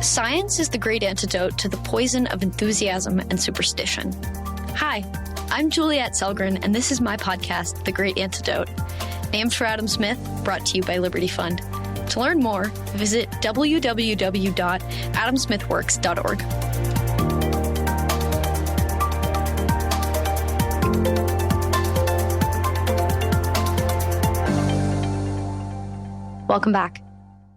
Science is the great antidote to the poison of enthusiasm and superstition. Hi, I'm Juliette Selgren, and this is my podcast, The Great Antidote, named for Adam Smith, brought to you by Liberty Fund. To learn more, visit www.adamsmithworks.org. Welcome back.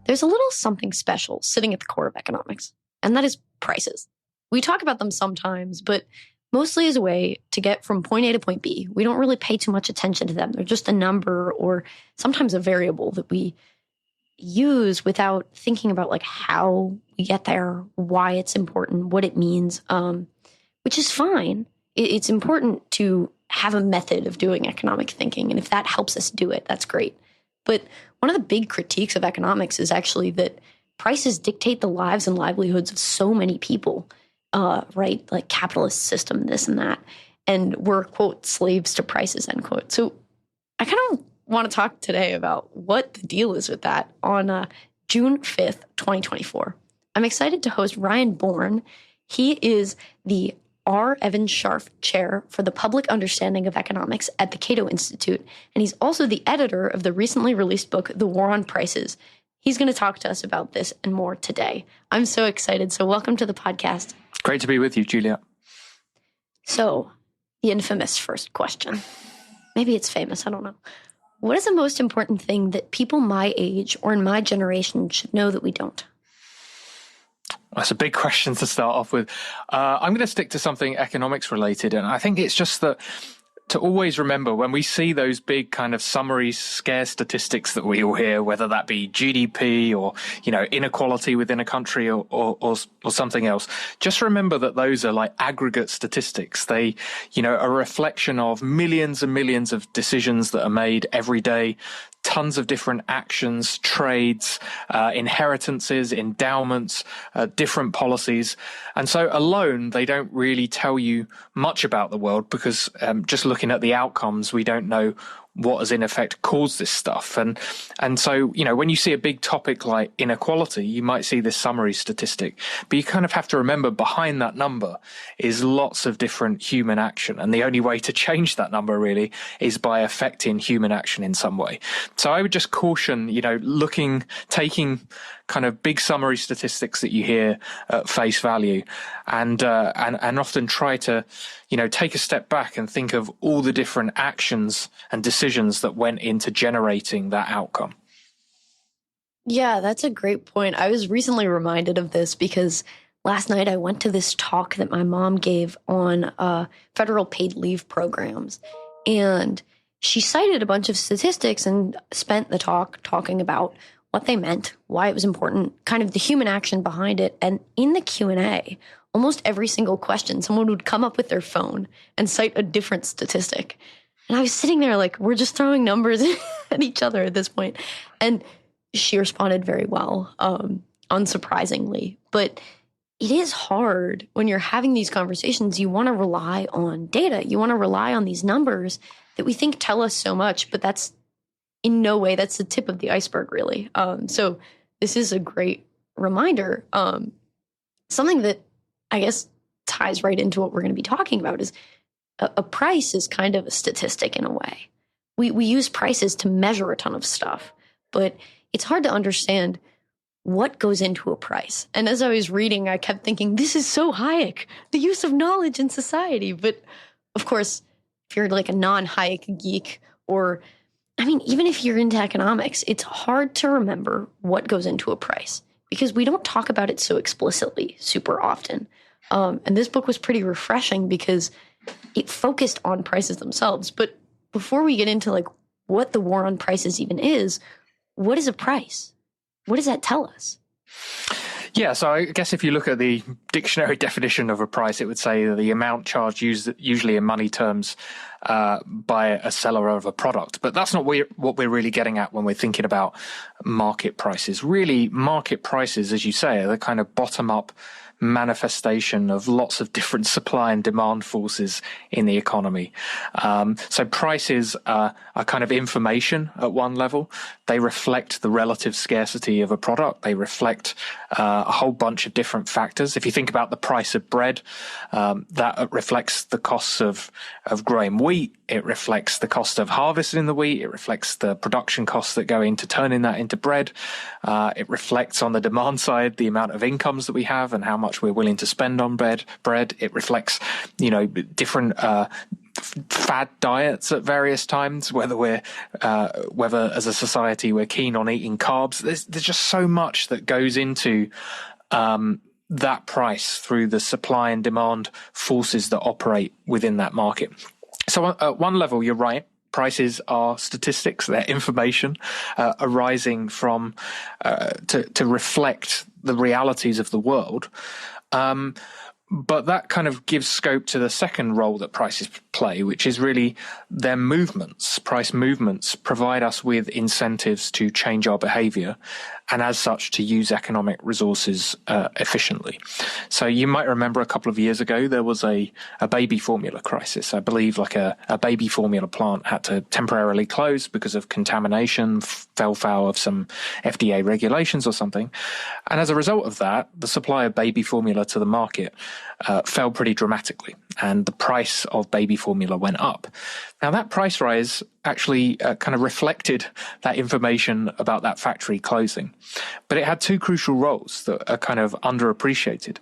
There's a little something special sitting at the core of economics, and that is prices. We talk about them sometimes, but mostly as a way to get from point A to point B. We don't really pay too much attention to them. They're just a number or sometimes a variable that we use without thinking about like how we get there, why it's important, what it means, which is fine. It's important to have a method of doing economic thinking, and if that helps us do it, that's great. But one of the big critiques of economics is actually that prices dictate the lives and livelihoods of so many people, right? Like capitalist system, this and that. And we're, quote, slaves to prices, end quote. So I kind of want to talk today about what the deal is with that on June 5th, 2024. I'm excited to host Ryan Bourne. He is the R. Evan Scharf Chair for the Public Understanding of Economics at the Cato Institute, and he's also the editor of the recently released book, The War on Prices. He's going to talk to us about this and more today. I'm so excited. So welcome to the podcast. Great to be with you, Julia. So, the infamous first question. Maybe it's famous, I don't know. What is the most important thing that people my age or in my generation should know that we don't? That's a big question to start off with. I'm going to stick to something economics related. And I think it's just that to always remember when we see those big kind of summary scare statistics that we all hear, whether that be GDP or, inequality within a country or something else, just remember that those are like aggregate statistics. They, a reflection of millions and millions of decisions that are made every day, tons of different actions, trades, inheritances, endowments, different policies. And so alone, they don't really tell you much about the world because just looking at the outcomes, we don't know what has in effect caused this stuff. And so, when you see a big topic like inequality, you might see this summary statistic, but you kind of have to remember behind that number is lots of different human action. And the only way to change that number really is by affecting human action in some way. So I would just caution, taking kind of big summary statistics that you hear at face value and often try to, take a step back and think of all the different actions and decisions that went into generating that outcome. Yeah, that's a great point. I was recently reminded of this because last night I went to this talk that my mom gave on federal paid leave programs. And she cited a bunch of statistics and spent the talk talking about what they meant, why it was important, kind of the human action behind it. And in the Q&A, almost every single question, someone would come up with their phone and cite a different statistic. And I was sitting there like, we're just throwing numbers at each other at this point. And she responded very well, unsurprisingly. But it is hard when you're having these conversations. You want to rely on data. You want to rely on these numbers that we think tell us so much, but that's in no way, that's the tip of the iceberg, really. So this is a great reminder. Something that I guess ties right into what we're going to be talking about is a price is kind of a statistic in a way. We use prices to measure a ton of stuff, but it's hard to understand what goes into a price. And as I was reading, I kept thinking, this is so Hayek, the use of knowledge in society. But of course, if you're like a non-Hayek geek or even if you're into economics, it's hard to remember what goes into a price because we don't talk about it so explicitly super often. And this book was pretty refreshing because it focused on prices themselves. But before we get into like what the war on prices even is, what is a price? What does that tell us? Yeah, so I guess if you look at the dictionary definition of a price, it would say the amount charged usually in money terms by a seller of a product. But that's not what we're really getting at when we're thinking about market prices. Really, market prices, as you say, are the kind of bottom-up manifestation of lots of different supply and demand forces in the economy. So prices are kind of information at one level. They reflect the relative scarcity of a product. They reflect a whole bunch of different factors. If you think about the price of bread, that reflects the costs of growing wheat. It reflects the cost of harvesting the wheat. It reflects the production costs that go into turning that into bread. It reflects on the demand side the amount of incomes that we have and how much we're willing to spend on bread. It reflects, different fad diets at various times, whether as a society we're keen on eating carbs. There's just so much that goes into that price through the supply and demand forces that operate within that market. So at one level, you're right. Prices are statistics; they're information arising from to reflect the realities of the world. But that kind of gives scope to the second role that prices play, which is really their movements. Price movements provide us with incentives to change our behavior and as such to use economic resources efficiently. So you might remember a couple of years ago, there was a baby formula crisis. I believe like a baby formula plant had to temporarily close because of contamination, fell foul of some FDA regulations or something. And as a result of that, the supply of baby formula to the market fell pretty dramatically, and the price of baby formula went up. Now, that price rise actually kind of reflected that information about that factory closing, but it had two crucial roles that are kind of underappreciated.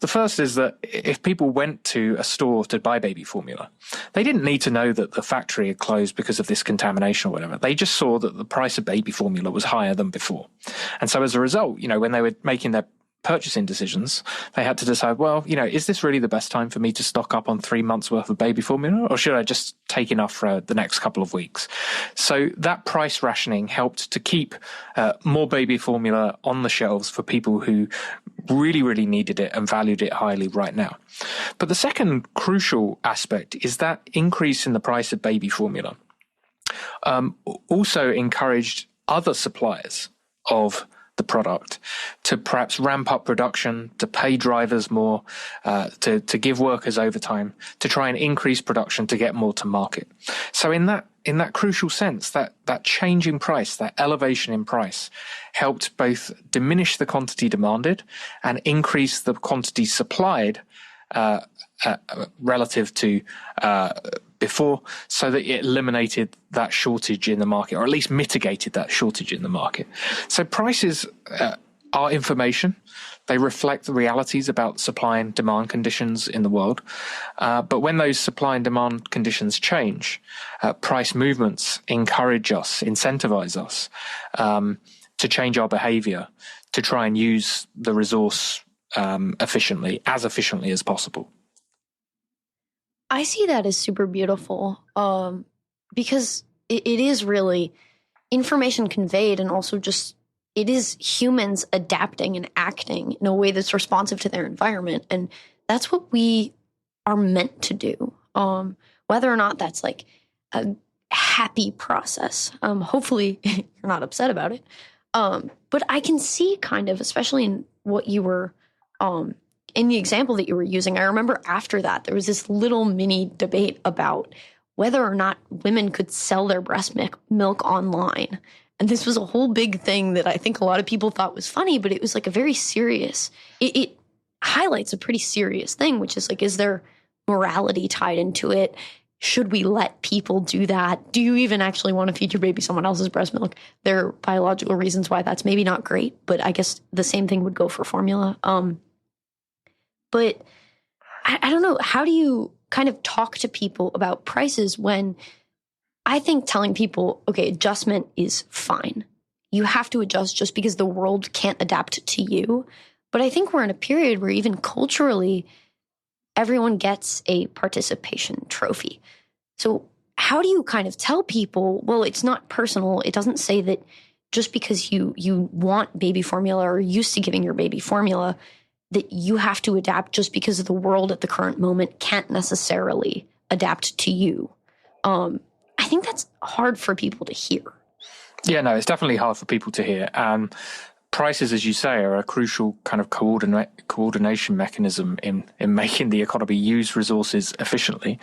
The first is that if people went to a store to buy baby formula, they didn't need to know that the factory had closed because of this contamination or whatever. They just saw that the price of baby formula was higher than before. And so as a result, when they were making their purchasing decisions, they had to decide, well, is this really the best time for me to stock up on 3 months worth of baby formula, or should I just take enough for the next couple of weeks? So that price rationing helped to keep more baby formula on the shelves for people who really, really needed it and valued it highly right now. But the second crucial aspect is that increase in the price of baby formula also encouraged other suppliers of the product to perhaps ramp up production, to pay drivers more, to give workers overtime, to try and increase production to get more to market. So in that crucial sense, that change in price, that elevation in price, helped both diminish the quantity demanded and increase the quantity supplied relative to before, so that it eliminated that shortage in the market, or at least mitigated that shortage in the market. So prices are information. They reflect the realities about supply and demand conditions in the world. But when those supply and demand conditions change, price movements encourage us, incentivize us to change our behavior, to try and use the resource efficiently as possible. I see that as super beautiful because it is really information conveyed, and also just it is humans adapting and acting in a way that's responsive to their environment. And that's what we are meant to do, whether or not that's like a happy process. Hopefully you're not upset about it. But I can see kind of, especially in what you were in the example that you were using, I remember after that, there was this little mini debate about whether or not women could sell their breast milk online. And this was a whole big thing that I think a lot of people thought was funny, but it was like a very serious, it highlights a pretty serious thing, which is like, is there morality tied into it? Should we let people do that? Do you even actually want to feed your baby someone else's breast milk? There are biological reasons why that's maybe not great, but I guess the same thing would go for formula. But I don't know, how do you kind of talk to people about prices when I think telling people, okay, adjustment is fine. You have to adjust just because the world can't adapt to you. But I think we're in a period where even culturally, everyone gets a participation trophy. So how do you kind of tell people, well, it's not personal. It doesn't say that just because you want baby formula or are used to giving your baby formula, that you have to adapt just because the world at the current moment can't necessarily adapt to you. I think that's hard for people to hear. Yeah, no, it's definitely hard for people to hear. Prices, as you say, are a crucial kind of coordination mechanism in making the economy use resources efficiently.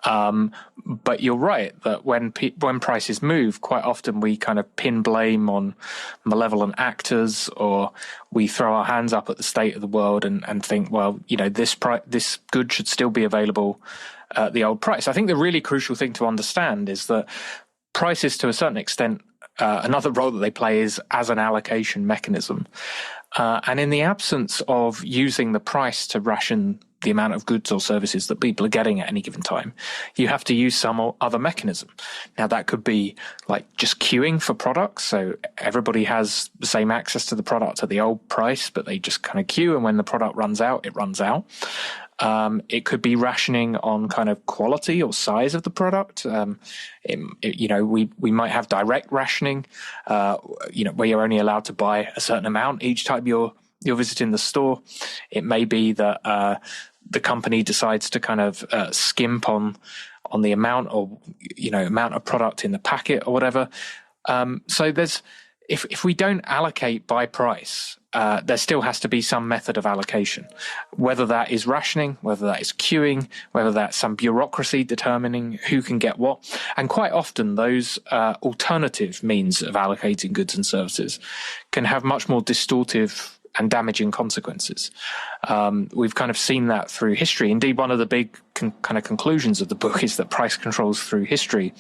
But you're right that when prices move, quite often we kind of pin blame on malevolent actors, or we throw our hands up at the state of the world and think, well, this good should still be available at the old price. I think the really crucial thing to understand is that prices, to a certain extent, another role that they play is as an allocation mechanism. And in the absence of using the price to ration the amount of goods or services that people are getting at any given time, you have to use some other mechanism. Now, that could be like just queuing for products. So everybody has the same access to the product at the old price, but they just kind of queue. And when the product runs out, it runs out. It could be rationing on kind of quality or size of the product. We might have direct rationing, where you're only allowed to buy a certain amount each time you're visiting the store. It may be that the company decides to kind of skimp on the amount of product in the packet or whatever. So if we don't allocate by price, there still has to be some method of allocation, whether that is rationing, whether that is queuing, whether that's some bureaucracy determining who can get what. And quite often those alternative means of allocating goods and services can have much more distortive and damaging consequences. We've kind of seen that through history. Indeed, one of the big kind of conclusions of the book is that price controls through history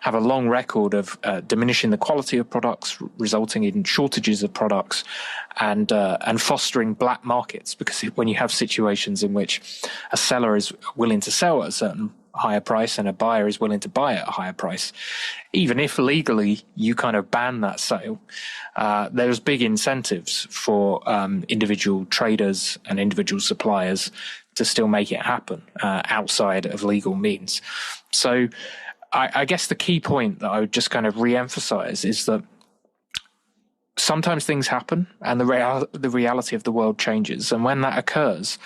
have a long record of diminishing the quality of products, resulting in shortages of products, and fostering black markets. Because when you have situations in which a seller is willing to sell at a certain higher price and a buyer is willing to buy at a higher price, even if legally you kind of ban that sale, there's big incentives for individual traders and individual suppliers to still make it happen outside of legal means. So I guess the key point that I would just kind of re-emphasize is that sometimes things happen and the reality of the world changes. And when that occurs,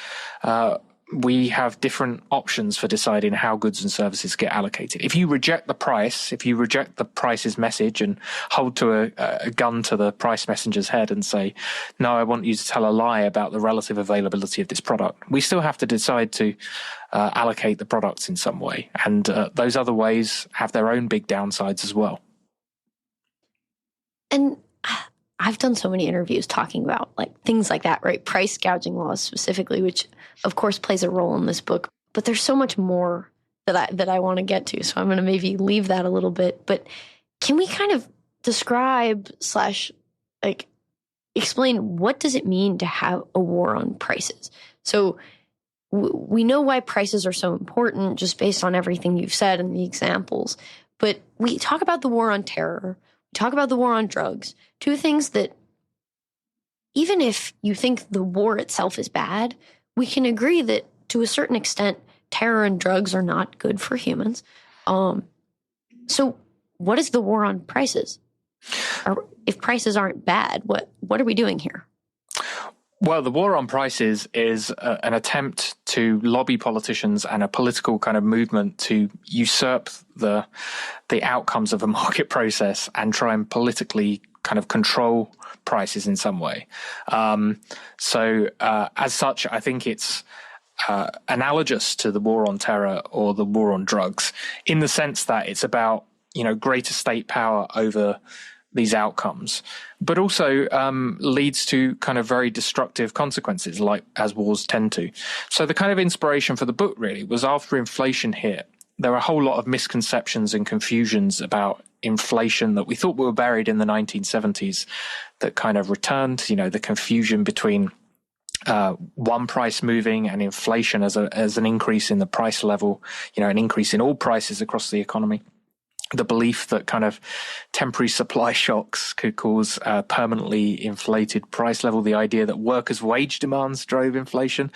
we have different options for deciding how goods and services get allocated. If you reject the price, if you reject the price's message and hold to a gun to the price messenger's head and say, no, I want you to tell a lie about the relative availability of this product, we still have to decide to allocate the products in some way. And those other ways have their own big downsides as well. And I've done so many interviews talking about like things like that, right? Price gouging laws specifically, which of course plays a role in this book, but there's so much more that I want to get to. So I'm going to maybe leave that a little bit, but can we kind of describe / like explain what does it mean to have a war on prices? So we know why prices are so important just based on everything you've said and the examples, but we talk about the war on terror. Talk about the war on drugs, two things that even if you think the war itself is bad, we can agree that to a certain extent, terror and drugs are not good for humans. So what is the war on prices? Or if prices aren't bad, what are we doing here? Well, the war on prices is an attempt to lobby politicians and a political kind of movement to usurp the outcomes of a market process and try and politically kind of control prices in some way. So as such, I think it's analogous to the war on terror or the war on drugs in the sense that it's about, greater state power over these outcomes, but also leads to kind of very destructive consequences, like as wars tend to. So the kind of inspiration for the book really was after inflation hit, there were a whole lot of misconceptions and confusions about inflation that we thought were buried in the 1970s that kind of returned, the confusion between one price moving and inflation as an increase in the price level, an increase in all prices across the economy. The belief that kind of temporary supply shocks could cause permanently inflated price level, the idea that workers' wage demands drove inflation,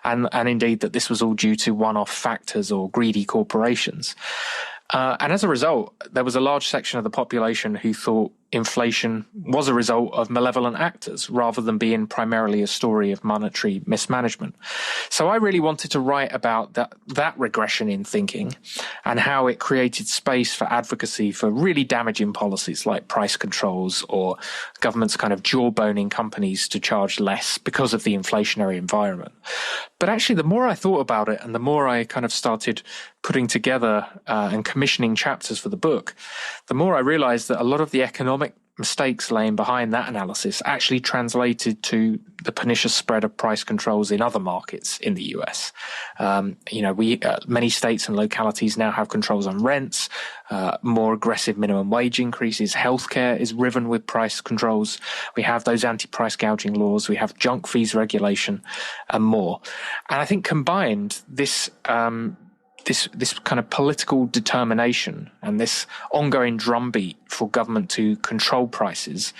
and indeed that this was all due to one-off factors or greedy corporations. And as a result, there was a large section of the population who thought inflation was a result of malevolent actors rather than being primarily a story of monetary mismanagement. So I really wanted to write about that regression in thinking and how it created space for advocacy for really damaging policies like price controls or governments kind of jawboning companies to charge less because of the inflationary environment. But actually, the more I thought about it and the more I kind of started putting together and commissioning chapters for the book, the more I realized that a lot of the economic mistakes laying behind that analysis actually translated to the pernicious spread of price controls in other markets in the US. Many states and localities now have controls on rents, more aggressive minimum wage increases. Healthcare is riven with price controls. We have those anti-price gouging laws. We have junk fees regulation and more. And I think combined, this kind of political determination and this ongoing drumbeat for government to control prices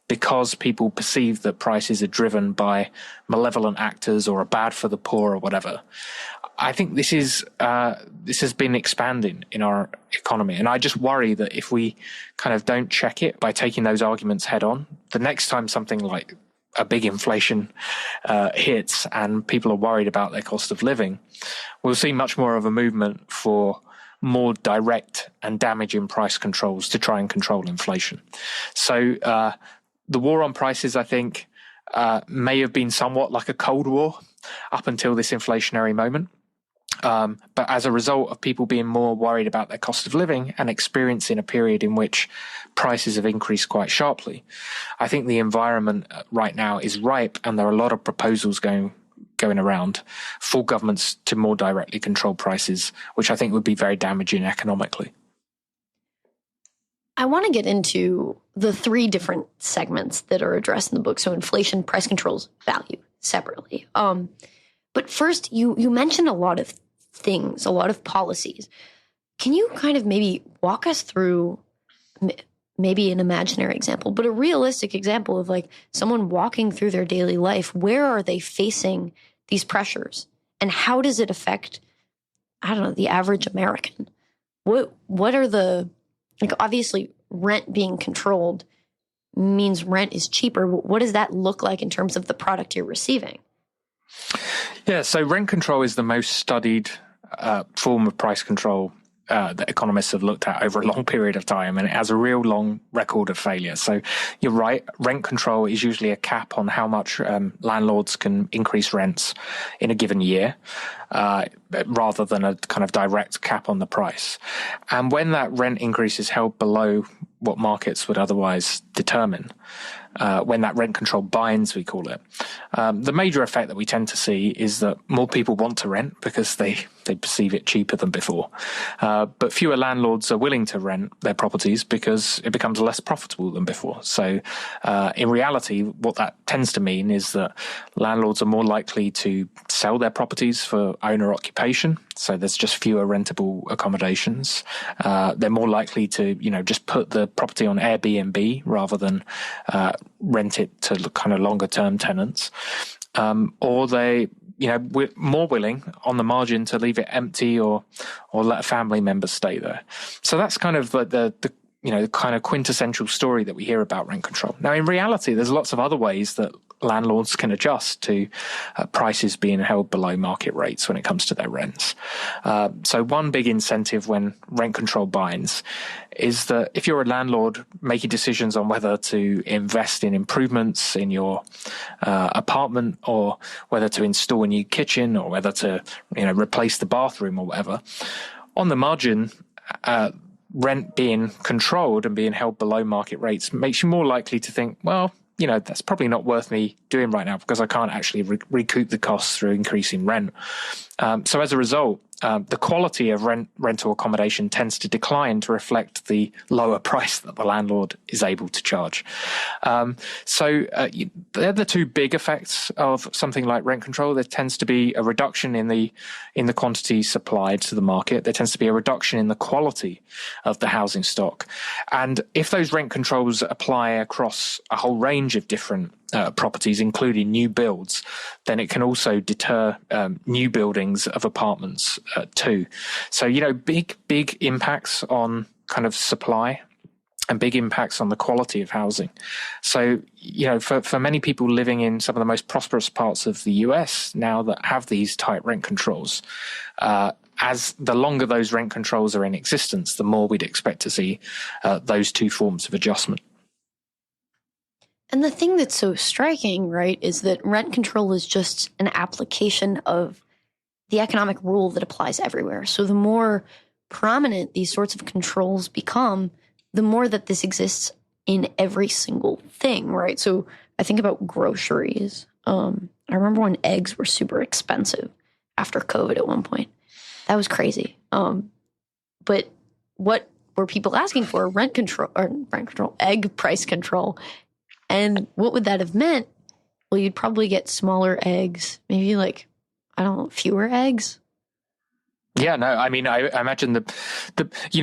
because people perceive that prices are driven by malevolent actors or are bad for the poor or whatever. I think this has been expanding in our economy. And I just worry that if we kind of don't check it by taking those arguments head on, the next time something like a big inflation hits and people are worried about their cost of living, we'll see much more of a movement for more direct and damaging price controls to try and control inflation. So the war on prices, I think, may have been somewhat like a Cold War up until this inflationary moment. But as a result of people being more worried about their cost of living and experiencing a period in which prices have increased quite sharply, I think the environment right now is ripe, and there are a lot of proposals going around for governments to more directly control prices, which I think would be very damaging economically. I want to get into the three different segments that are addressed in the book. So inflation, price controls, value separately. But first, you mentioned a lot of things, a lot of policies. Can you kind of maybe walk us through maybe an imaginary example, but a realistic example of like someone walking through their daily life? Where are they facing these pressures, and how does it affect, I don't know, the average American? What are the, like, obviously rent being controlled means rent is cheaper. What does that look like in terms of the product you're receiving? Yeah, so rent control is the most studied form of price control that economists have looked at over a long period of time, and it has a real long record of failure. So you're right, rent control is usually a cap on how much landlords can increase rents in a given year, rather than a kind of direct cap on the price. And when that rent increase is held below what markets would otherwise determine, when that rent control binds, we call it, the major effect that we tend to see is that more people want to rent because they perceive it cheaper than before. But fewer landlords are willing to rent their properties because it becomes less profitable than before. So in reality, what that tends to mean is that landlords are more likely to sell their properties for owner occupation. So there's just fewer rentable accommodations. They're more likely to, just put the property on Airbnb rather than rent it to kind of longer term tenants. Or they, we're more willing on the margin to leave it empty or let a family member stay there. So that's kind of like the kind of quintessential story that we hear about rent control. Now, in reality, there's lots of other ways that landlords can adjust to prices being held below market rates when it comes to their rents. So one big incentive when rent control binds is that if you're a landlord making decisions on whether to invest in improvements in your apartment, or whether to install a new kitchen, or whether to replace the bathroom or whatever, on the margin, rent being controlled and being held below market rates makes you more likely to think, well, that's probably not worth me doing right now because I can't actually recoup the costs through increasing rent. So as a result, the quality of rental accommodation tends to decline to reflect the lower price that the landlord is able to charge. So they're the two big effects of something like rent control. There tends to be a reduction in the quantity supplied to the market. There tends to be a reduction in the quality of the housing stock. And if those rent controls apply across a whole range of different properties, including new builds, then it can also deter new buildings of apartments too. So, big impacts on kind of supply and big impacts on the quality of housing. So, for many people living in some of the most prosperous parts of the US now that have these tight rent controls, as the longer those rent controls are in existence, the more we'd expect to see those two forms of adjustment. And the thing that's so striking, right, is that rent control is just an application of the economic rule that applies everywhere. So the more prominent these sorts of controls become, the more that this exists in every single thing, right? So I think about groceries. I remember when eggs were super expensive after COVID at one point. That was crazy. But what were people asking for? Egg price control. And what would that have meant? Well, you'd probably get smaller eggs, maybe fewer eggs. Yeah, no, I mean, I imagine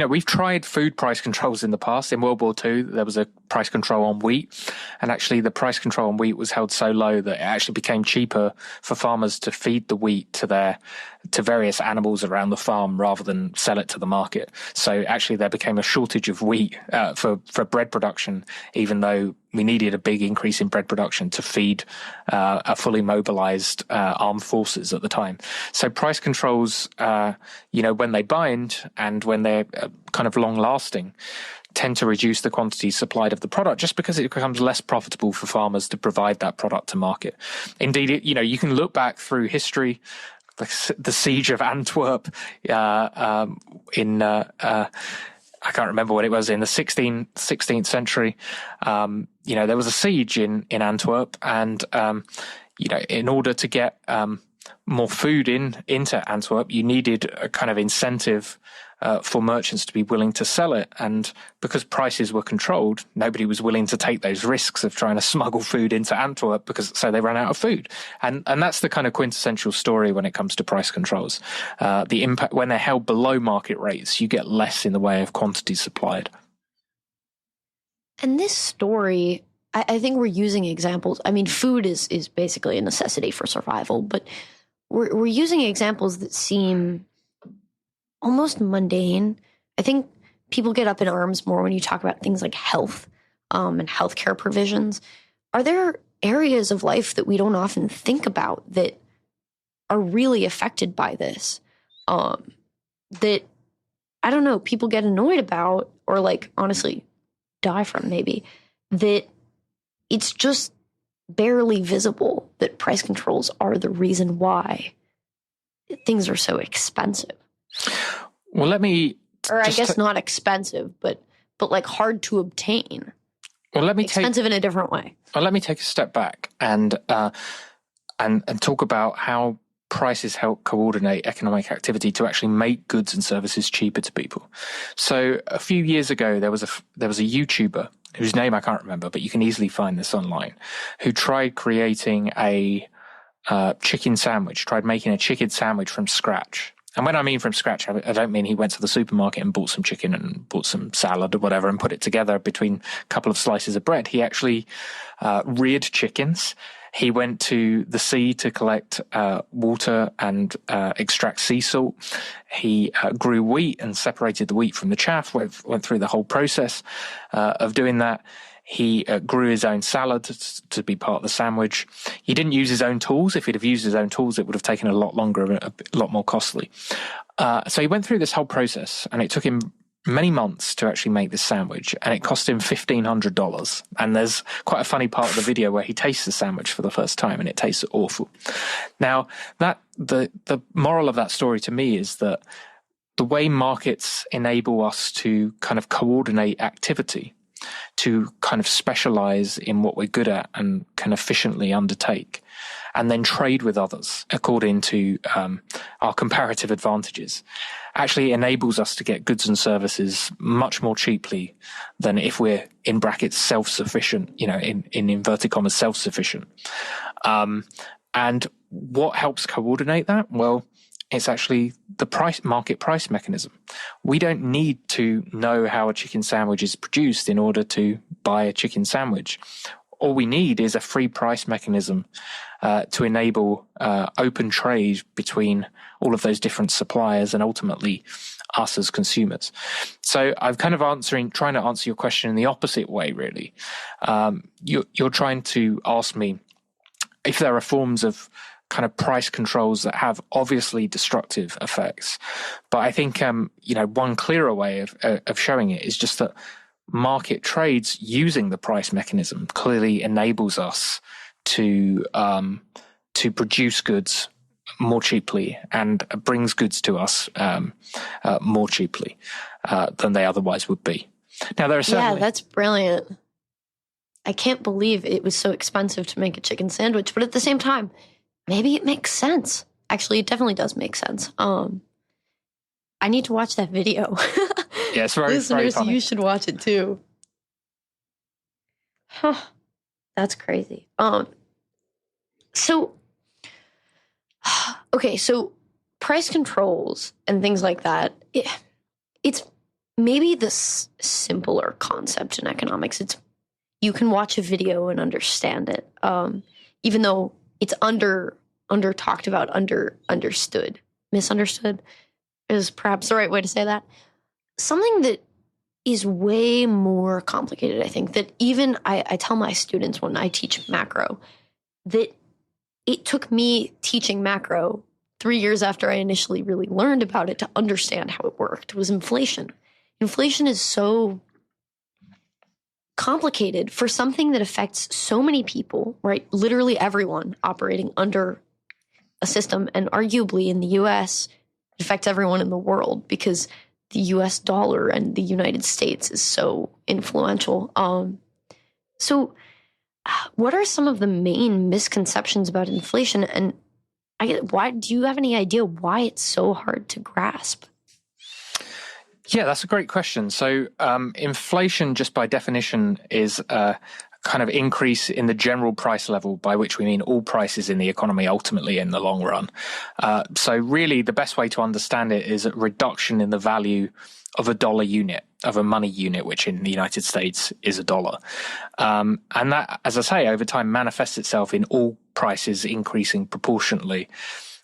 we've tried food price controls in the past. In World War II, there was a price control on wheat, and actually the price control on wheat was held so low that it actually became cheaper for farmers to feed the wheat to various animals around the farm rather than sell it to the market. So actually there became a shortage of wheat for bread production, even though we needed a big increase in bread production to feed a fully mobilized armed forces at the time. So price controls, when they bind and when they're kind of long lasting, tend to reduce the quantity supplied of the product just because it becomes less profitable for farmers to provide that product to market. Indeed, you can look back through history, like the siege of Antwerp I can't remember what it was, in the 16th century. There was a siege in Antwerp, and in order to get more food into Antwerp, you needed a kind of incentive for merchants to be willing to sell it. And because prices were controlled, nobody was willing to take those risks of trying to smuggle food into Antwerp so they ran out of food. And that's the kind of quintessential story when it comes to price controls. The impact, when they're held below market rates, you get less in the way of quantity supplied. And this story, I think we're using examples. I mean, food is basically a necessity for survival, but we're using examples that seem almost mundane. I think people get up in arms more when you talk about things like health and healthcare provisions. Are there areas of life that we don't often think about that are really affected by this? That, I don't know, people get annoyed about or honestly die from maybe, that it's just barely visible that price controls are the reason why things are so expensive. Well, let me... Or I guess not expensive, but hard to obtain. Well, let me expensive in a different way. Well, let me take a step back and talk about how prices help coordinate economic activity to actually make goods and services cheaper to people. So a few years ago, there was a YouTuber whose name I can't remember, but you can easily find this online, who tried creating a chicken sandwich, tried making a chicken sandwich from scratch. And when I mean from scratch, I don't mean he went to the supermarket and bought some chicken and bought some salad or whatever and put it together between a couple of slices of bread. He actually reared chickens. He went to the sea to collect water and extract sea salt. He grew wheat and separated the wheat from the chaff, went through the whole process of doing that. He grew his own salad to be part of the sandwich. He didn't use his own tools. If he'd have used his own tools, it would have taken a lot longer, a lot more costly. So he went through this whole process, and it took him many months to actually make this sandwich, and it cost him $1,500. And there's quite a funny part of the video where he tastes the sandwich for the first time, and it tastes awful. Now, the moral of that story to me is that the way markets enable us to kind of coordinate activity, to kind of specialize in what we're good at and can efficiently undertake, and then trade with others according to our comparative advantages, actually enables us to get goods and services much more cheaply than if we're, in brackets, self-sufficient, in inverted commas, self-sufficient. And what helps coordinate that? Well, it's actually the market price mechanism. We don't need to know how a chicken sandwich is produced in order to buy a chicken sandwich. All we need is a free price mechanism to enable open trade between all of those different suppliers and ultimately us as consumers. So I'm kind of trying to answer your question in the opposite way, really. You're trying to ask me if there are forms of kind of price controls that have obviously destructive effects. But I think, one clearer way of showing it is just that market trades using the price mechanism clearly enables us to produce goods more cheaply and brings goods to us more cheaply than they otherwise would be. Now, there are certainly... Yeah, that's brilliant. I can't believe it was so expensive to make a chicken sandwich, but at the same time, maybe it makes sense. Actually, it definitely does make sense. I need to watch that video. Yeah, it's very, very Listeners, funny. you should watch it too. Huh. That's crazy. So price controls and things like that, it's maybe the simpler concept in economics. You can watch a video and understand it, even though it's under talked about, understood. Misunderstood is perhaps the right way to say that. Something that is way more complicated, I think, that even I tell my students when I teach macro, that it took me teaching macro 3 years after I initially really learned about it to understand how it worked, was inflation. Inflation is so complicated for something that affects so many people, right? Literally everyone operating under a system, and arguably in the US, it affects everyone in the world because the US dollar and the United States is so influential. So what are some of the main misconceptions about inflation, and why do you have any idea why it's so hard to grasp? Yeah, that's a great question. So inflation, just by definition, is a kind of increase in the general price level, by which we mean all prices in the economy ultimately in the long run. So really the best way to understand it is a reduction in the value of a dollar unit, of a money unit, which in the United States is a dollar. And that, as I say, over time manifests itself in all prices increasing proportionately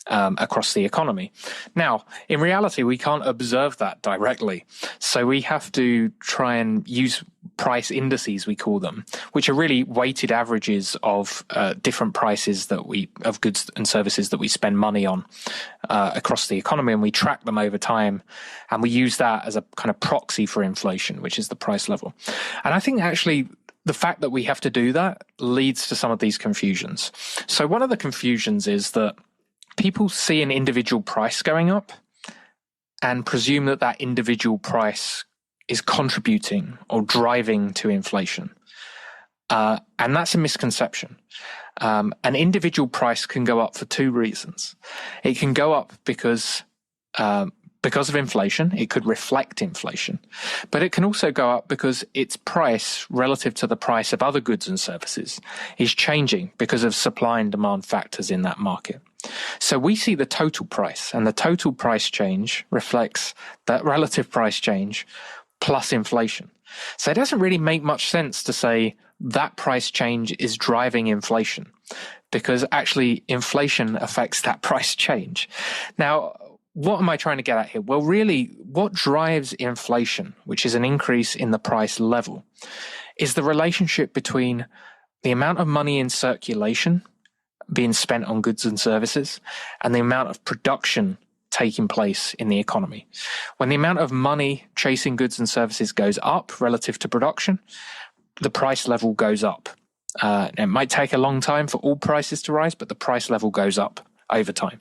across the economy. Now, in reality, we can't observe that directly. So we have to try and use price indices, we call them, which are really weighted averages of different prices of goods and services that we spend money on across the economy, and we track them over time. And we use that as a kind of proxy for inflation, which is the price level. And I think actually the fact that we have to do that leads to some of these confusions. So one of the confusions is that people see an individual price going up and presume that that individual price is contributing or driving to inflation. And that's a misconception. An individual price can go up for two reasons. It can go up because of inflation. It could reflect inflation. But it can also go up because its price relative to the price of other goods and services is changing because of supply and demand factors in that market. So we see the total price, and the total price change reflects that relative price change plus inflation. So it doesn't really make much sense to say that price change is driving inflation, because actually inflation affects that price change. Now, what am I trying to get at here? Well, really, what drives inflation, which is an increase in the price level, is the relationship between the amount of money in circulation being spent on goods and services and the amount of production taking place in the economy. When the amount of money chasing goods and services goes up relative to production, the price level goes up. It might take a long time for all prices to rise, but the price level goes up over time.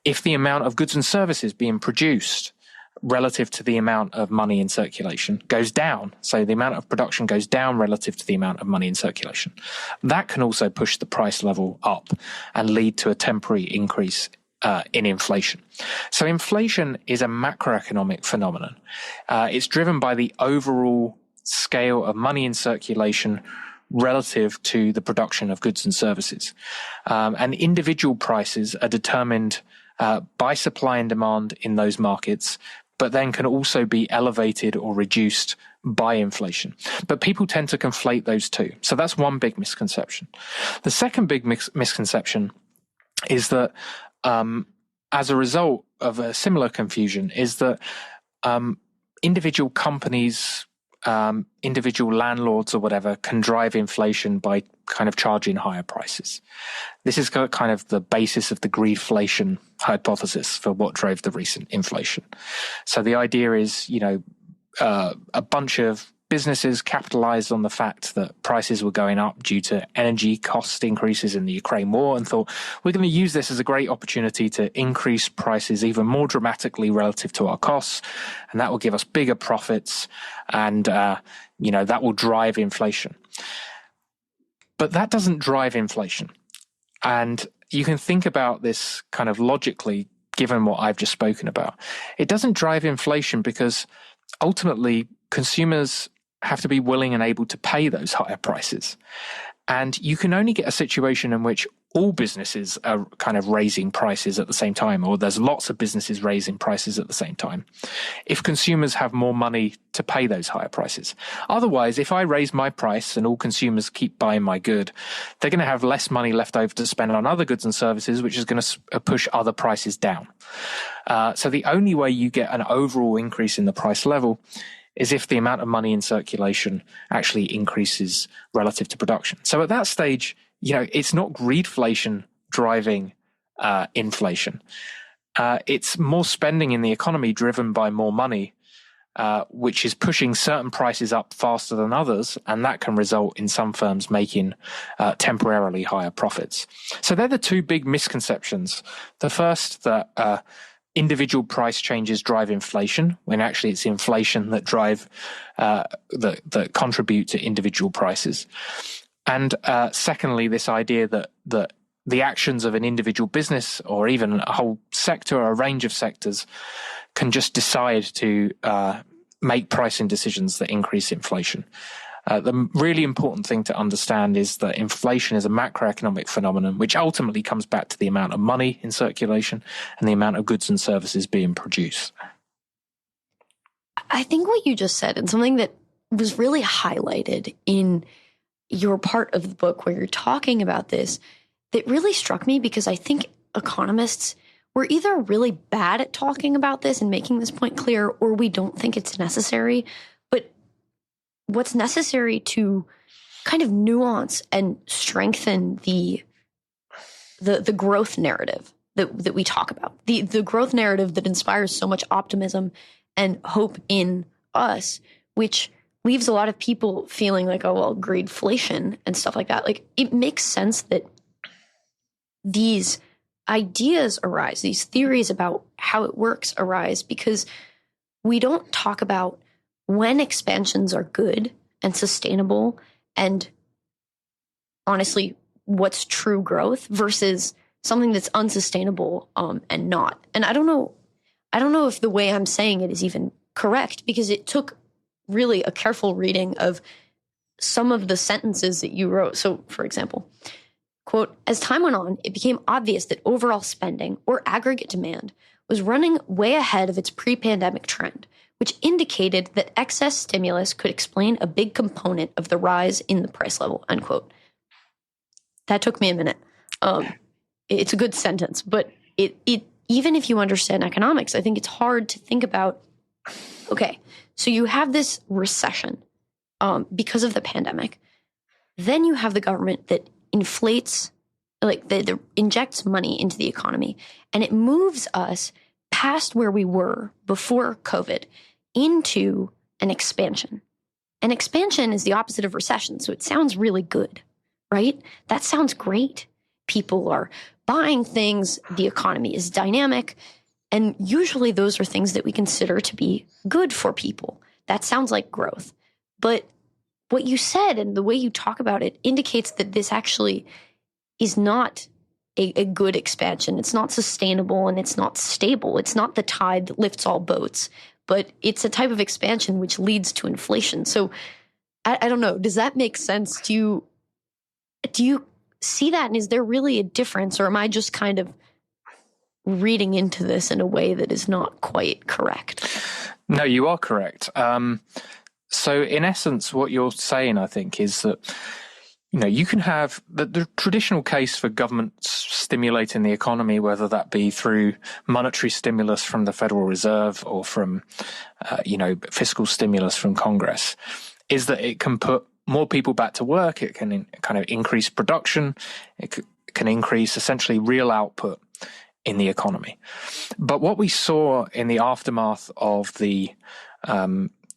If the amount of goods and services being produced relative to the amount of money in circulation goes down, so the amount of production goes down relative to the amount of money in circulation, that can also push the price level up and lead to a temporary increase in inflation. So inflation is a macroeconomic phenomenon. It's driven by the overall scale of money in circulation relative to the production of goods and services. And individual prices are determined by supply and demand in those markets, but then can also be elevated or reduced by inflation. But people tend to conflate those two. So that's one big misconception. The second big misconception is that as a result of a similar confusion is that individual companies, individual landlords or whatever can drive inflation by kind of charging higher prices. This is kind of the basis of the greedflation hypothesis for what drove the recent inflation. So the idea is, a bunch of businesses capitalized on the fact that prices were going up due to energy cost increases in the Ukraine war and thought, we're going to use this as a great opportunity to increase prices even more dramatically relative to our costs. And that will give us bigger profits. And, that will drive inflation. But that doesn't drive inflation. And you can think about this kind of logically, given what I've just spoken about. It doesn't drive inflation because ultimately consumers have to be willing and able to pay those higher prices. And you can only get a situation in which all businesses are kind of raising prices at the same time, or there's lots of businesses raising prices at the same time, if consumers have more money to pay those higher prices. Otherwise, if I raise my price and all consumers keep buying my good, they're going to have less money left over to spend on other goods and services, which is going to push other prices down. So the only way you get an overall increase in the price level is if the amount of money in circulation actually increases relative to production. So at that stage, it's not greedflation driving inflation. It's more spending in the economy driven by more money, which is pushing certain prices up faster than others, and that can result in some firms making temporarily higher profits. So they're the two big misconceptions. The first, that individual price changes drive inflation, when actually it's inflation that that contribute to individual prices. And secondly, this idea that the actions of an individual business or even a whole sector or a range of sectors can just decide to make pricing decisions that increase inflation. The really important thing to understand is that inflation is a macroeconomic phenomenon, which ultimately comes back to the amount of money in circulation and the amount of goods and services being produced. I think what you just said, and something that was really highlighted in your part of the book where you're talking about this, that really struck me, because I think economists were either really bad at talking about this and making this point clear, or we don't think it's necessary. But what's necessary to kind of nuance and strengthen the growth narrative that we talk about, the growth narrative that inspires so much optimism and hope in us, which leaves a lot of people feeling like, oh, well, greedflation and stuff like that. Like, it makes sense that these ideas arise, these theories about how it works arise, because we don't talk about when expansions are good and sustainable and honestly what's true growth versus something that's unsustainable and not. And I don't know if the way I'm saying it is even correct, because it took really a careful reading of some of the sentences that you wrote. So, for example, quote, as time went on, it became obvious that overall spending or aggregate demand was running way ahead of its pre-pandemic trend, which indicated that excess stimulus could explain a big component of the rise in the price level, unquote. That took me a minute. It's a good sentence, but it even if you understand economics, I think it's hard to think about, okay, so you have this recession because of the pandemic. Then you have the government that inflates, that injects money into the economy, and it moves us past where we were before COVID into an expansion. An expansion is the opposite of recession, so it sounds really good, right? That sounds great. People are buying things, the economy is dynamic, and usually those are things that we consider to be good for people. That sounds like growth. But what you said and the way you talk about it indicates that this actually is not a good expansion. It's not sustainable and it's not stable. It's not the tide that lifts all boats, but it's a type of expansion which leads to inflation. So I don't know. Does that make sense? Do you see that? And is there really a difference, or am I just kind of reading into this in a way that is not quite correct? No, you are correct. So in essence, what you're saying, I think, is that, you can have the traditional case for government stimulating the economy, whether that be through monetary stimulus from the Federal Reserve or from, fiscal stimulus from Congress, is that it can put more people back to work. It can kind of increase production. It can increase essentially real output in the economy. But what we saw in the aftermath of the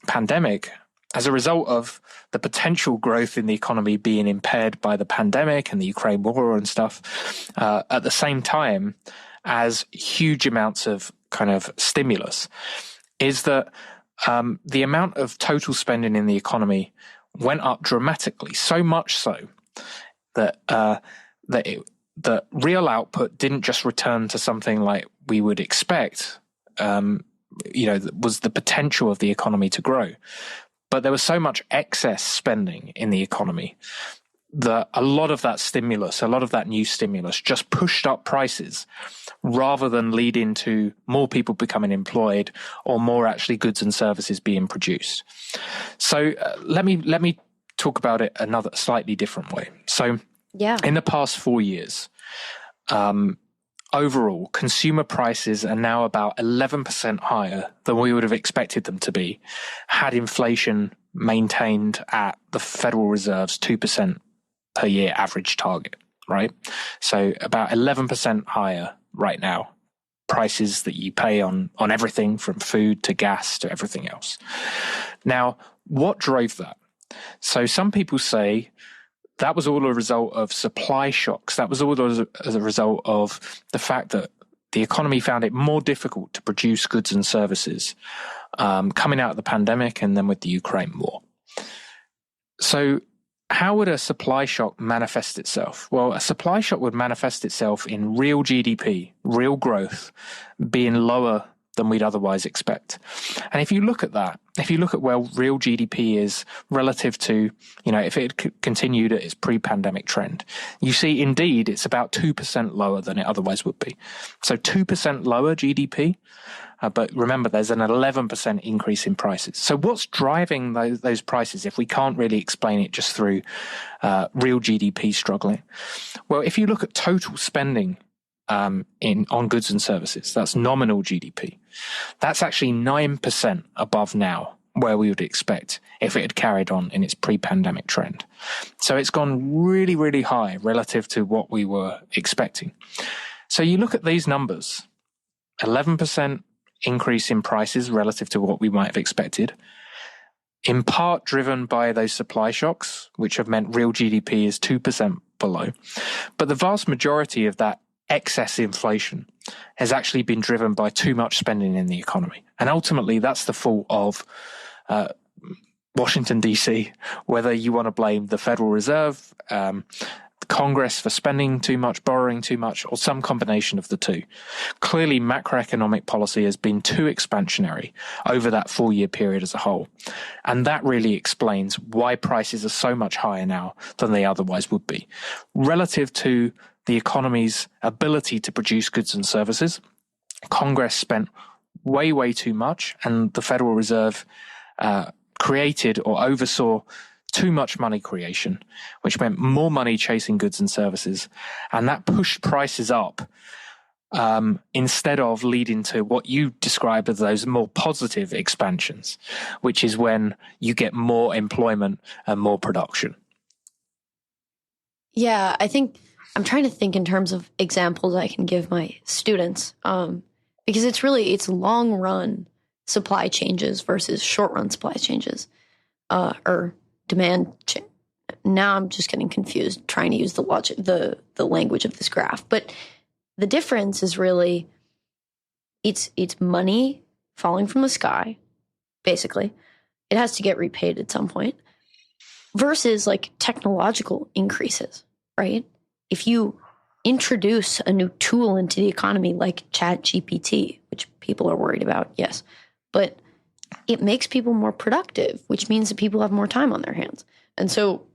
pandemic, as a result of the potential growth in the economy being impaired by the pandemic and the Ukraine war and stuff, at the same time as huge amounts of kind of stimulus, is that the amount of total spending in the economy went up dramatically, so much so that the real output didn't just return to something like we would expect, was the potential of the economy to grow. But there was so much excess spending in the economy that a lot of that stimulus, a lot of that new stimulus just pushed up prices rather than leading to more people becoming employed or more actually goods and services being produced. So let me talk about it another slightly different way. So in the past 4 years, overall, consumer prices are now about 11% higher than we would have expected them to be had inflation maintained at the Federal Reserve's 2% per year average target, right? So about 11% higher right now, prices that you pay on everything from food to gas to everything else. Now, what drove that? So some people say that was all a result of supply shocks. That was all as a result of the fact that the economy found it more difficult to produce goods and services coming out of the pandemic and then with the Ukraine war. So how would a supply shock manifest itself? Well, a supply shock would manifest itself in real GDP, real growth, being lower than we'd otherwise expect. And if you look at that, if you look at where real GDP is relative to, if it had continued at its pre-pandemic trend, you see indeed it's about 2% lower than it otherwise would be. So 2% lower GDP, but remember there's an 11% increase in prices. So what's driving those prices if we can't really explain it just through real GDP struggling? Well, if you look at total spending on goods and services, that's nominal GDP. That's actually 9% above now where we would expect if it had carried on in its pre-pandemic trend. So it's gone really, really high relative to what we were expecting. So you look at these numbers, 11% increase in prices relative to what we might have expected, in part driven by those supply shocks, which have meant real GDP is 2% below. But the vast majority of that excess inflation has actually been driven by too much spending in the economy. And ultimately, that's the fault of Washington, D.C., whether you want to blame the Federal Reserve, Congress for spending too much, borrowing too much, or some combination of the two. Clearly, macroeconomic policy has been too expansionary over that 4-year period as a whole. And that really explains why prices are so much higher now than they otherwise would be. Relative to the economy's ability to produce goods and services, Congress spent way, way too much, and the Federal Reserve created or oversaw too much money creation, which meant more money chasing goods and services. And that pushed prices up instead of leading to what you described as those more positive expansions, which is when you get more employment and more production. Yeah, I think I'm trying to think in terms of examples I can give my students, because it's long run supply changes versus short run supply changes, or demand. Now I'm just getting confused trying to use the language of this graph. But the difference is really it's money falling from the sky, basically. It has to get repaid at some point, versus like technological increases, right? If you introduce a new tool into the economy like ChatGPT, which people are worried about, yes, but it makes people more productive, which means that people have more time on their hands. And so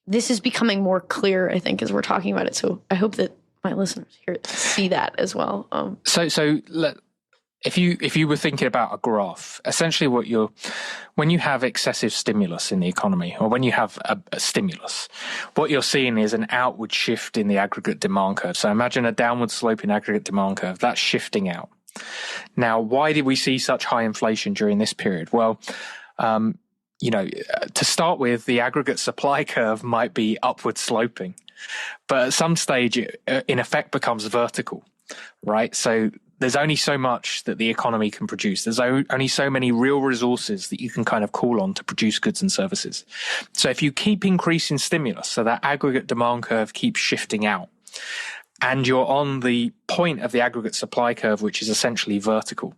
this is becoming more clear, I think, as we're talking about it. So I hope that my listeners here see that as well. if you were thinking about a graph, essentially when you have excessive stimulus in the economy, or when you have a stimulus, what you're seeing is an outward shift in the aggregate demand curve. So imagine a downward sloping aggregate demand curve that's shifting out. Now, why did we see such high inflation during this period? Well, to start with, the aggregate supply curve might be upward sloping, but at some stage it in effect becomes vertical, right? So there's only so much that the economy can produce. There's only so many real resources that you can kind of call on to produce goods and services. So if you keep increasing stimulus, so that aggregate demand curve keeps shifting out, and you're on the point of the aggregate supply curve, which is essentially vertical,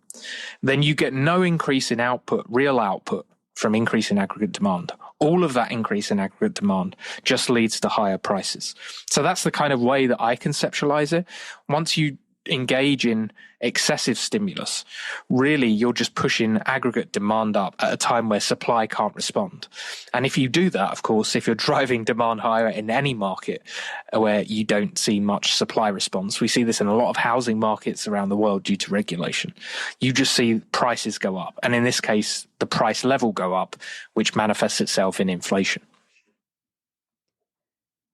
then you get no increase in output, real output, from increase in aggregate demand. All of that increase in aggregate demand just leads to higher prices. So that's the kind of way that I conceptualize it. Once you engage in excessive stimulus, really you're just pushing aggregate demand up at a time where supply can't respond. And if you do that, of course, if you're driving demand higher in any market where you don't see much supply response, we see this in a lot of housing markets around the world due to regulation, you just see prices go up. And in this case, the price level go up, which manifests itself in inflation.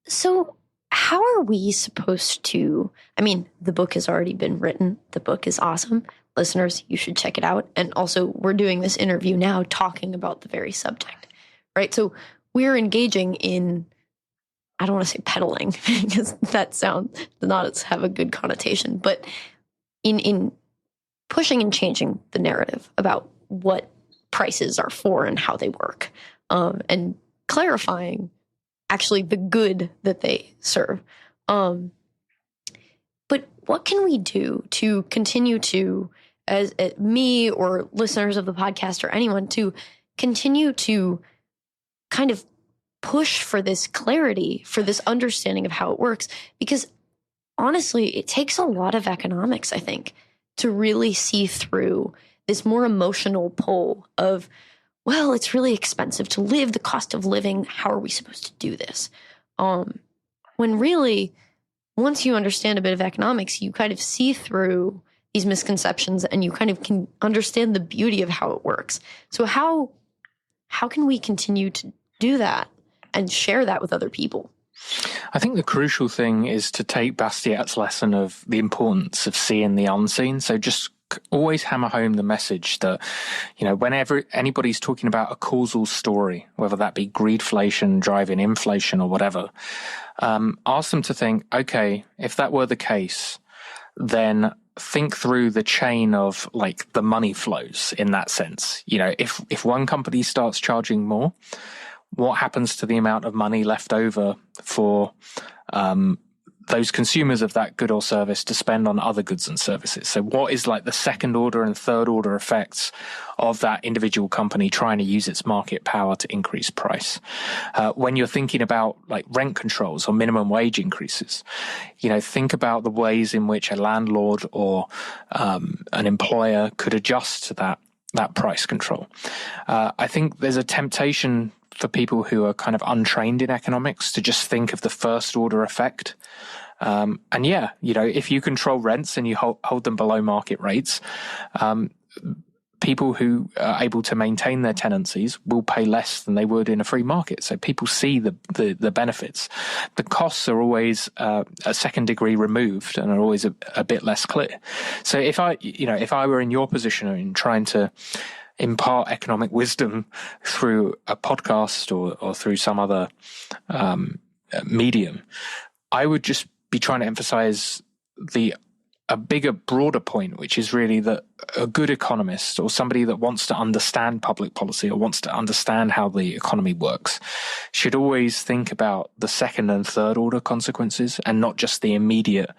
So how are we supposed to, the book has already been written. The book is awesome. Listeners, you should check it out. And also, we're doing this interview now talking about the very subject, right? So we're engaging in, I don't want to say peddling because that sounds does not have a good connotation, but in pushing and changing the narrative about what prices are for and how they work, and clarifying actually the good that they serve. But what can we do to continue to, as me or listeners of the podcast or anyone, to continue to kind of push for this clarity, for this understanding of how it works? Because honestly, it takes a lot of economics, I think, to really see through this more emotional pull of, well, it's really expensive to live, the cost of living. How are we supposed to do this? When really, once you understand a bit of economics, you kind of see through these misconceptions and you kind of can understand the beauty of how it works. So how can we continue to do that and share that with other people? I think the crucial thing is to take Bastiat's lesson of the importance of seeing the unseen. So just always hammer home the message that, whenever anybody's talking about a causal story, whether that be greedflation driving inflation or whatever, ask them to think, okay, if that were the case, then think through the chain of like the money flows in that sense. If one company starts charging more, what happens to the amount of money left over for those consumers of that good or service to spend on other goods and services? So what is like the second order and third order effects of that individual company trying to use its market power to increase price? When you're thinking about like rent controls or minimum wage increases, think about the ways in which a landlord or an employer could adjust to that price control. I think there's a temptation for people who are kind of untrained in economics to just think of the first order effect. If you control rents and you hold them below market rates, people who are able to maintain their tenancies will pay less than they would in a free market. So people see the benefits. The costs are always a second degree removed and are always a bit less clear. So if I were in your position in trying to impart economic wisdom through a podcast or through some other medium, I would just be trying to emphasize a bigger, broader point, which is really that a good economist or somebody that wants to understand public policy or wants to understand how the economy works should always think about the second and third order consequences and not just the immediate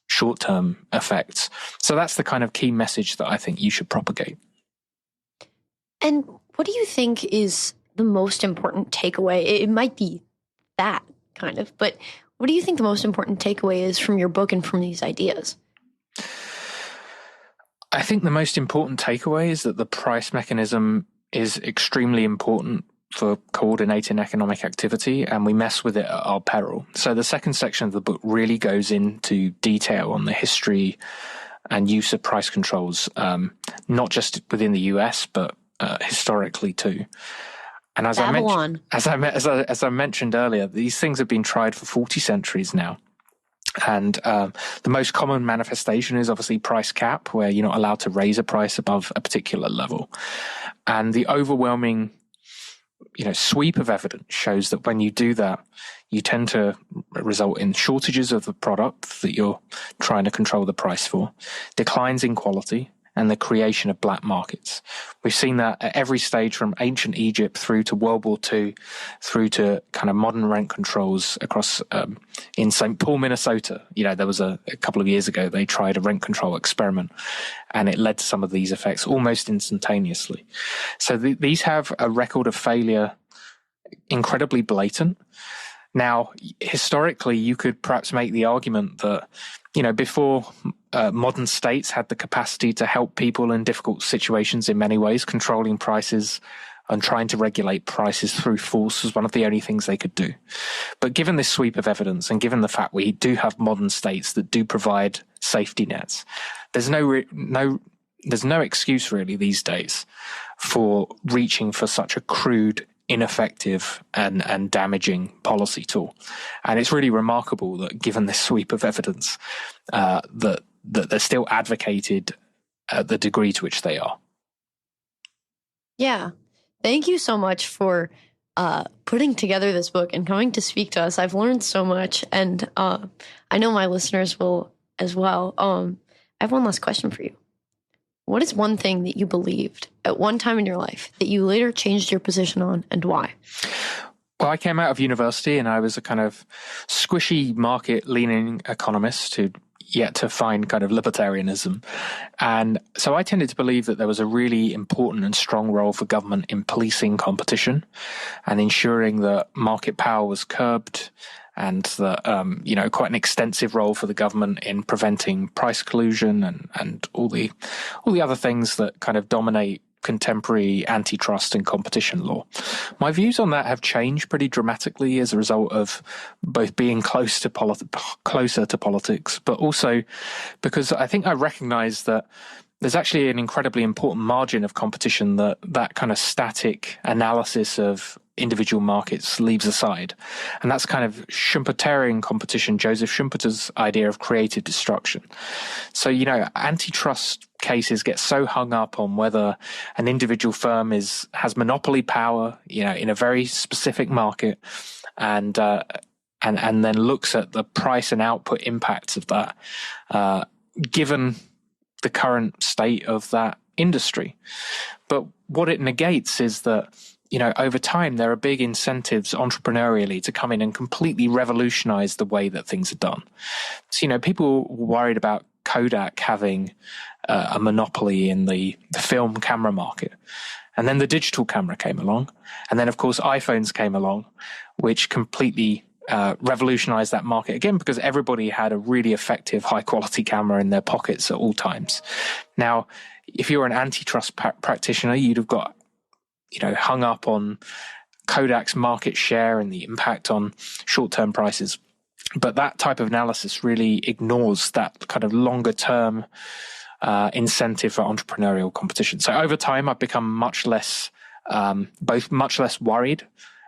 short-term effects. So that's the kind of key message that I think you should propagate. And what do you think is the most important takeaway? It might be that kind of, but what do you think the most important takeaway is from your book and from these ideas? I think the most important takeaway is that the price mechanism is extremely important for coordinating economic activity, and we mess with it at our peril. So the second section of the book really goes into detail on the history and use of price controls, not just within the US, but historically too. And as I mentioned earlier, these things have been tried for 40 centuries now. And the most common manifestation is obviously price cap, where you're not allowed to raise a price above a particular level. And the overwhelming, sweep of evidence shows that when you do that, you tend to result in shortages of the product that you're trying to control the price for, declines in quality, and the creation of black markets. We've seen that at every stage, from ancient Egypt through to World War II, through to kind of modern rent controls across in St. Paul, Minnesota. There was a couple of years ago, they tried a rent control experiment, and it led to some of these effects almost instantaneously. So these have a record of failure incredibly blatant. Now, historically, you could perhaps make the argument that, before modern states had the capacity to help people in difficult situations in many ways, controlling prices and trying to regulate prices through force was one of the only things they could do. But given this sweep of evidence, and given the fact we do have modern states that do provide safety nets, there's no excuse really these days for reaching for such a crude, ineffective and damaging policy tool. And it's really remarkable that, given this sweep of evidence, that they're still advocated at the degree to which they are. Yeah. Thank you so much for putting together this book and coming to speak to us. I've learned so much, and I know my listeners will as well. I have one last question for you. What is one thing that you believed at one time in your life that you later changed your position on, and why? Well, I came out of university and I was a kind of squishy market-leaning economist who'd yet to find kind of libertarianism. And so I tended to believe that there was a really important and strong role for government in policing competition and ensuring that market power was curbed, and that, quite an extensive role for the government in preventing price collusion and all the other things that kind of dominate contemporary antitrust and competition law. My views on that have changed pretty dramatically as a result of both being closer to politics, but also because I think I recognize that there's actually an incredibly important margin of competition that kind of static analysis of individual markets leaves aside. And that's kind of Schumpeterian competition, Joseph Schumpeter's idea of creative destruction. So, antitrust cases get so hung up on whether an individual firm has monopoly power, in a very specific market, and then looks at the price and output impacts of that, given the current state of that industry. But what it negates is that, over time, there are big incentives entrepreneurially to come in and completely revolutionize the way that things are done. So, people were worried about Kodak having a monopoly in the film camera market. And then the digital camera came along. And then, of course, iPhones came along, which completely revolutionized that market again, because everybody had a really effective, high-quality camera in their pockets at all times. Now, if you're an antitrust practitioner, you'd have got hung up on Kodak's market share and the impact on short-term prices. But that type of analysis really ignores that kind of longer-term incentive for entrepreneurial competition. So over time, I've become much less worried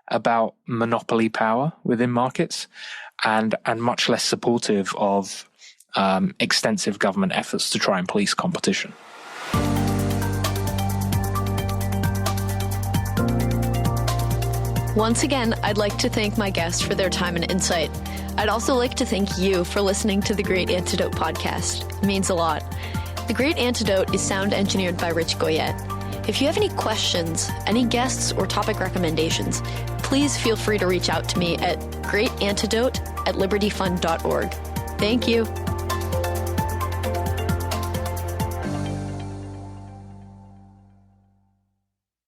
about monopoly power within markets and much less supportive of extensive government efforts to try and police competition. Once again, I'd like to thank my guests for their time and insight. I'd also like to thank you for listening to the Great Antidote podcast. It means a lot. The Great Antidote is sound engineered by Rich Goyette. If you have any questions, any guests, or topic recommendations, please feel free to reach out to me at greatantidote@libertyfund.org. Thank you.